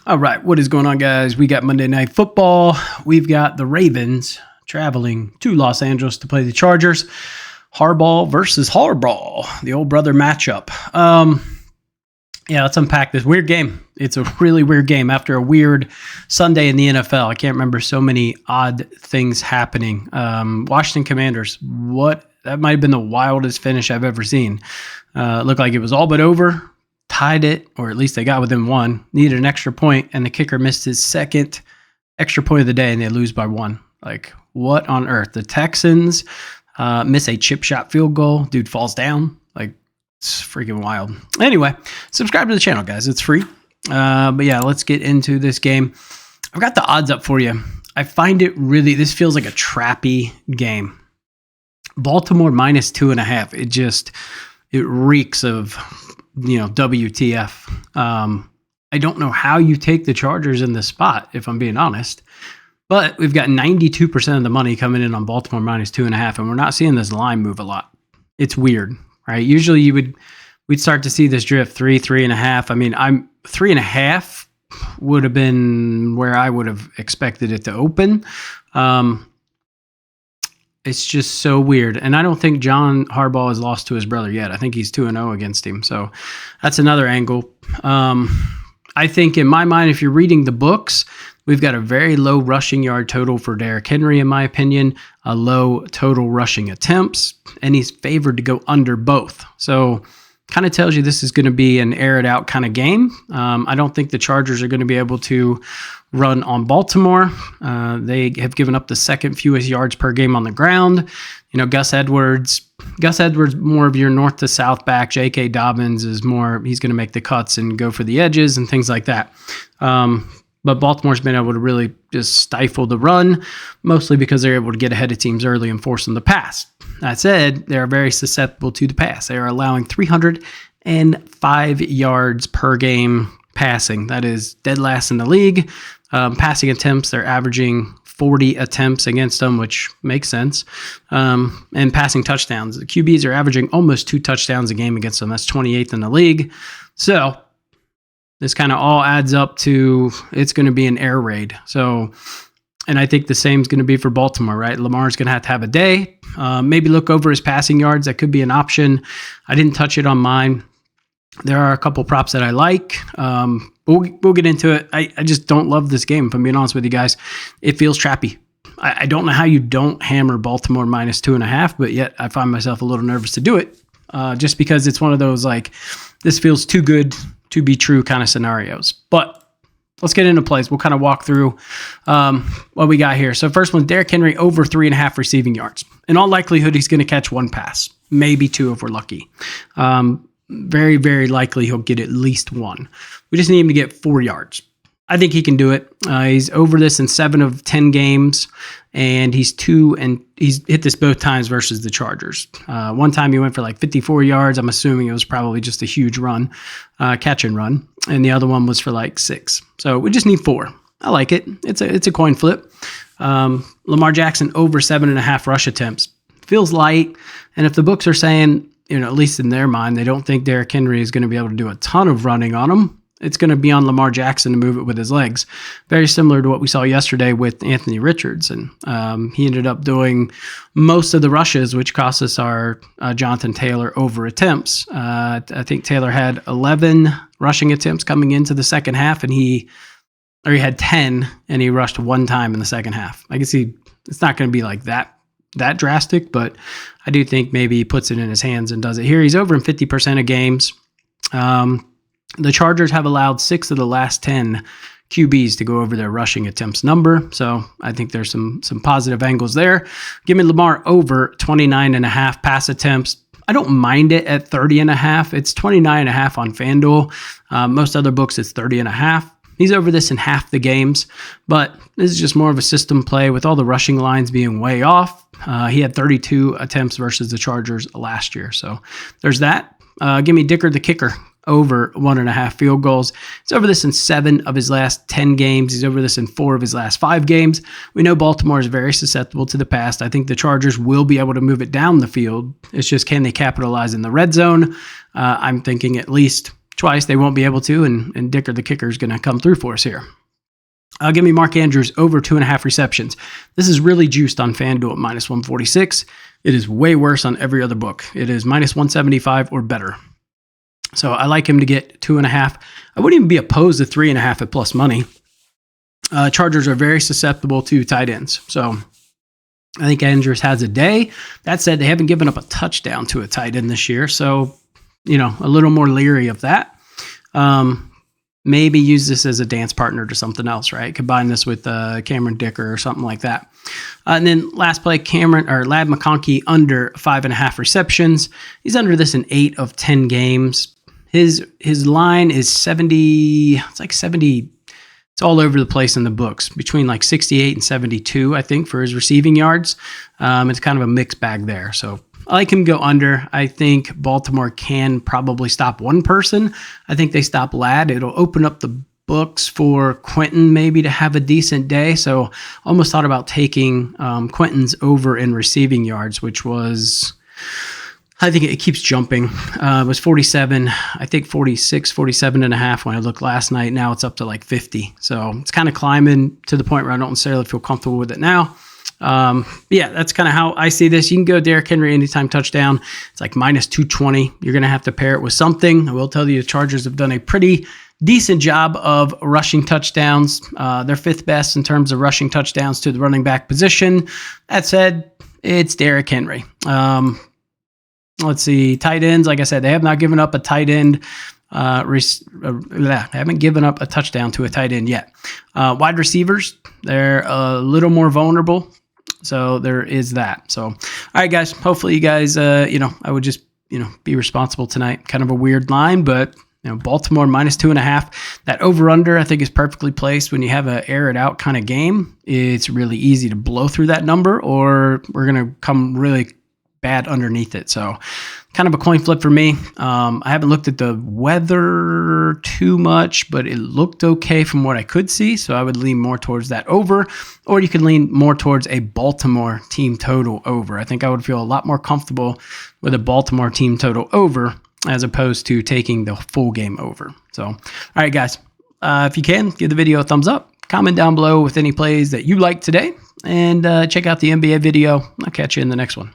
All right, what is going on, guys? We got Monday Night Football. We've got the Ravens traveling to Los Angeles to play the Chargers. Harbaugh versus Harbaugh, the old brother matchup. Let's unpack this weird game. It's a really weird game after a weird Sunday in the NFL. I can't remember so many odd things happening. Washington Commanders, that might have been the wildest finish I've ever seen. Looked like it was all but over. Tied it, or at least they got within one, needed an extra point, and the kicker missed his second extra point of the day, and they lose by one. Like, what on earth? The Texans miss a chip shot field goal. Dude falls down. Like, it's freaking wild. Anyway, subscribe to the channel, guys. It's free. Let's get into this game. I've got the odds up for you. I find this feels like a trappy game. Baltimore minus 2.5. It reeks of WTF. I don't know how you take the Chargers in this spot, if I'm being honest. But we've got 92% of the money coming in on Baltimore minus 2.5, and we're not seeing this line move a lot. It's weird, right? Usually we'd start to see this drift 3.5. I mean, 3.5 would have been where I would have expected it to open. It's just so weird. And I don't think John Harbaugh has lost to his brother yet. I think he's 2-0 against him. So that's another angle. I think in my mind, if you're reading the books, we've got a very low rushing yard total for Derrick Henry, in my opinion, a low total rushing attempts, and he's favored to go under both. So kind of tells you this is going to be an air it out kind of game. I don't think the Chargers are going to be able to run on Baltimore. They have given up the second fewest yards per game on the ground. Gus Edwards, more of your north to south back. J.K. Dobbins is more, he's going to make the cuts and go for the edges and things like that. But Baltimore's been able to really just stifle the run, mostly because they're able to get ahead of teams early and force them to pass. That said, they're very susceptible to the pass. They are allowing 305 yards per game passing. That is dead last in the league. Passing attempts, they're averaging 40 attempts against them, which makes sense. And passing touchdowns, the QBs are averaging almost 2 touchdowns a game against them. That's 28th in the league. So this kind of all adds up to it's going to be an air raid. And I think the same is going to be for Baltimore, right? Lamar's going to have a day. Maybe look over his passing yards. That could be an option. I didn't touch it on mine. There are a couple props that I like. We'll get into it. I just don't love this game, if I'm being honest with you guys. It feels trappy. I don't know how you don't hammer Baltimore minus 2.5, but yet I find myself a little nervous to do it just because it's one of those, like, this feels too good to be true kind of scenarios. But let's get into plays. We'll kind of walk through what we got here. So first one, Derrick Henry over 3.5 receiving yards. In all likelihood, he's going to catch one pass, maybe 2 if we're lucky. Very, very likely he'll get at least 1. We just need him to get 4 yards. I think he can do it. He's over this in 7 of 10 games, and he's hit this both times versus the Chargers. One time he went for like 54 yards. I'm assuming it was probably just a huge run, catch and run, and the other one was for like 6. So we just need 4. I like it. It's a coin flip. Lamar Jackson over 7.5 rush attempts. Feels light, and if the books are saying, at least in their mind, they don't think Derrick Henry is going to be able to do a ton of running on him, it's going to be on Lamar Jackson to move it with his legs. Very similar to what we saw yesterday with Anthony Richardson. He ended up doing most of the rushes, which cost us our Jonathan Taylor over attempts. I think Taylor had 11 rushing attempts coming into the second half, and he had 10, and he rushed 1 time in the second half. I guess it's not going to be like that drastic, but I do think maybe he puts it in his hands and does it here. He's over in 50% of games. The Chargers have allowed 6 of the last 10 QBs to go over their rushing attempts number. So I think there's some positive angles there. Give me Lamar over 29.5 pass attempts. I don't mind it at 30.5. It's 29.5 on FanDuel. Most other books, it's 30.5. He's over this in half the games, but this is just more of a system play with all the rushing lines being way off. He had 32 attempts versus the Chargers last year. So there's that. Give me Dicker the kicker over 1.5 field goals. He's over this in 7 of his last 10 games. He's over this in 4 of his last 5 games. We know Baltimore is very susceptible to the pass. I think the Chargers will be able to move it down the field. It's just, can they capitalize in the red zone? I'm thinking at least twice, they won't be able to, and Dicker the kicker is going to come through for us here. Give me Mark Andrews over 2.5 receptions. This is really juiced on FanDuel at minus 146. It is way worse on every other book. It is minus 175 or better. So I like him to get 2.5. I wouldn't even be opposed to 3.5 at plus money. Chargers are very susceptible to tight ends. So I think Andrews has a day. That said, they haven't given up a touchdown to a tight end this year. So, a little more leery of that. Maybe use this as a dance partner to something else, right? Combine this with Cameron Dicker or something like that. And then last play, Ladd McConkey under 5.5 receptions. He's under this in 8 of 10 games. His line is 70. It's like 70. It's all over the place in the books, between like 68 and 72, I think, for his receiving yards. It's kind of a mixed bag there. So I like him to go under. I think Baltimore can probably stop one person. I think they stop Ladd. It'll open up the books for Quentin maybe to have a decent day. So almost thought about taking Quentin's over in receiving yards, which was, I think it keeps jumping. It was 47, I think 46, 47.5 when I looked last night. Now it's up to like 50. So it's kind of climbing to the point where I don't necessarily feel comfortable with it now. Yeah, that's kind of how I see this. You can go Derrick Henry anytime touchdown. It's like minus 220. You're going to have to pair it with something. I will tell you the Chargers have done a pretty decent job of rushing touchdowns. They're 5th best in terms of rushing touchdowns to the running back position. That said, it's Derrick Henry. Let's see, tight ends. Like I said, they have not given up a tight end. Haven't given up a touchdown to a tight end yet. Wide receivers, they're a little more vulnerable. So there is that. So, all right, guys, hopefully you guys, I would just, be responsible tonight. Kind of a weird line, but, Baltimore minus 2.5. That over-under, I think, is perfectly placed. When you have a air it out kind of game, it's really easy to blow through that number, or we're going to come really bad underneath it. So kind of a coin flip for me. I haven't looked at the weather too much, but it looked okay from what I could see. So I would lean more towards that over, or you can lean more towards a Baltimore team total over. I think I would feel a lot more comfortable with a Baltimore team total over as opposed to taking the full game over. So, all right, guys, if you can, give the video a thumbs up, comment down below with any plays that you like today, and check out the NBA video. I'll catch you in the next one.